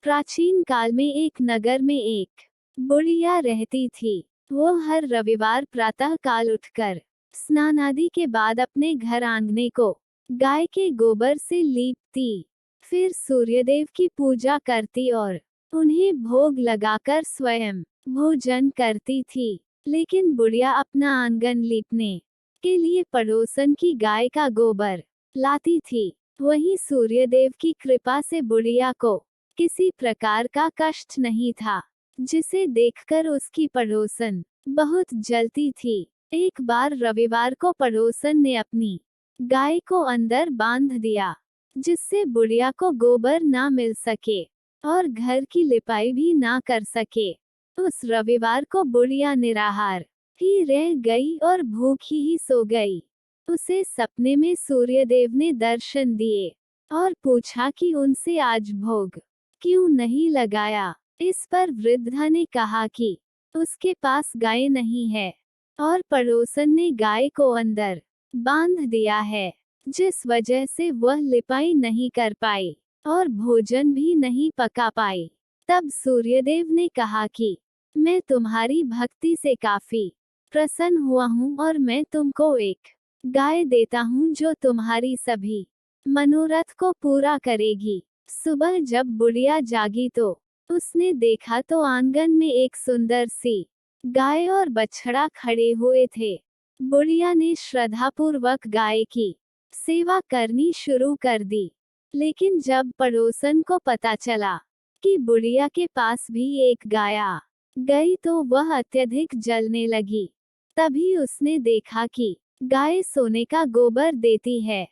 प्राचीन काल में एक नगर में एक बुढ़िया रहती थी। वो हर रविवार प्रातः काल उठकर स्नान आदि के बाद अपने घर आंगने को गाय के गोबर से लीपती, फिर सूर्यदेव की पूजा करती और उन्हें भोग लगाकर स्वयं भोजन करती थी। लेकिन बुढ़िया अपना आंगन लीपने के लिए पड़ोसन की गाय का गोबर लाती थी। वहीं सूर्यदेव की कृपा से बुढ़िया को किसी प्रकार का कष्ट नहीं था, जिसे देखकर उसकी पड़ोसन बहुत जलती थी। एक बार रविवार को पड़ोसन ने अपनी गाय को अंदर बांध दिया, जिससे बुढ़िया को गोबर ना मिल सके और घर की लिपाई भी ना कर सके। उस रविवार को बुढ़िया निराहार ही रह गई और भूखी ही सो गई। उसे सपने में सूर्यदेव ने दर्शन दिए और पूछा कि उनसे आज भोग क्यों नहीं लगाया। इस पर वृद्धा ने कहा कि उसके पास गाय नहीं है और पड़ोसन ने गाय को अंदर बांध दिया है, जिस वजह से वह लिपाई नहीं कर पाई और भोजन भी नहीं पका पाई। तब सूर्यदेव ने कहा कि मैं तुम्हारी भक्ति से काफी प्रसन्न हुआ हूँ और मैं तुमको एक गाय देता हूँ जो तुम्हारी सभी मनोरथ को पूरा करेगी। सुबह जब बुढ़िया जागी तो उसने देखा तो आंगन में एक सुंदर सी गाय और बछड़ा खड़े हुए थे। बुढ़िया ने श्रद्धापूर्वक गाय की सेवा करनी शुरू कर दी। लेकिन जब पड़ोसन को पता चला कि बुढ़िया के पास भी एक गाय आ गई तो वह अत्यधिक जलने लगी। तभी उसने देखा कि गाय सोने का गोबर देती है।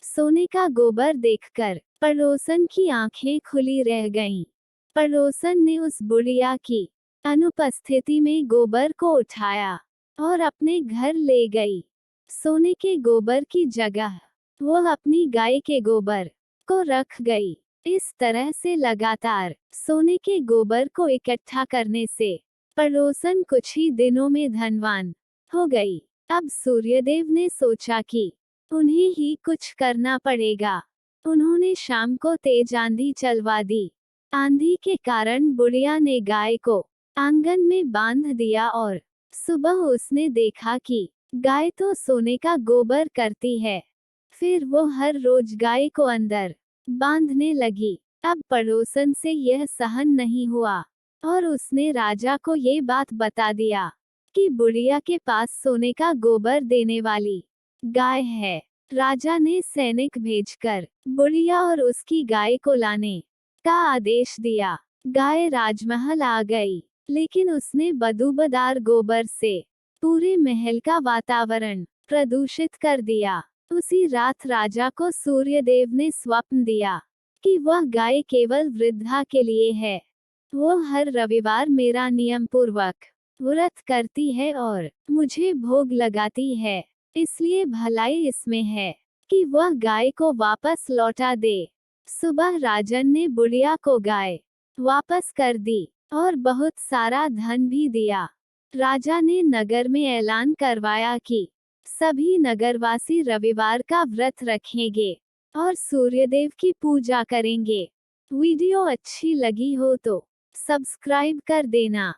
सोने का गोबर देखकर पड़ोसन की आंखें खुली रह गईं। पड़ोसन ने उस बुढ़िया की अनुपस्थिति में गोबर को उठाया और अपने घर ले गई। सोने के गोबर की जगह वह अपनी गाय के गोबर को रख गई। इस तरह से लगातार सोने के गोबर को इकट्ठा करने से पड़ोसन कुछ ही दिनों में धनवान हो गई। अब सूर्यदेव ने सोचा कि उन्हें ही कुछ करना पड़ेगा। उन्होंने शाम को तेज आंधी चलवा दी। आंधी के कारण बुढ़िया ने गाय को आंगन में बांध दिया और सुबह उसने देखा कि गाय तो सोने का गोबर करती है। फिर वो हर रोज गाय को अंदर बांधने लगी। अब पड़ोसन से यह सहन नहीं हुआ और उसने राजा को ये बात बता दिया कि बुढ़िया के पास सोने का गोबर देने वाली गाय है। राजा ने सैनिक भेजकर बुढ़िया और उसकी गाय को लाने का आदेश दिया। गाय राजमहल आ गई, लेकिन उसने बदबूदार गोबर से पूरे महल का वातावरण प्रदूषित कर दिया। उसी रात राजा को सूर्यदेव ने स्वप्न दिया कि वह गाय केवल वृद्धा के लिए है। वो हर रविवार मेरा नियम पूर्वक व्रत करती है और मुझे भोग लगाती है, इसलिए भलाई इसमें है कि वह गाय को वापस लौटा दे। सुबह राजन ने बुढ़िया को गाय वापस कर दी और बहुत सारा धन भी दिया। राजा ने नगर में ऐलान करवाया कि सभी नगरवासी रविवार का व्रत रखेंगे और सूर्यदेव की पूजा करेंगे। वीडियो अच्छी लगी हो तो सब्सक्राइब कर देना।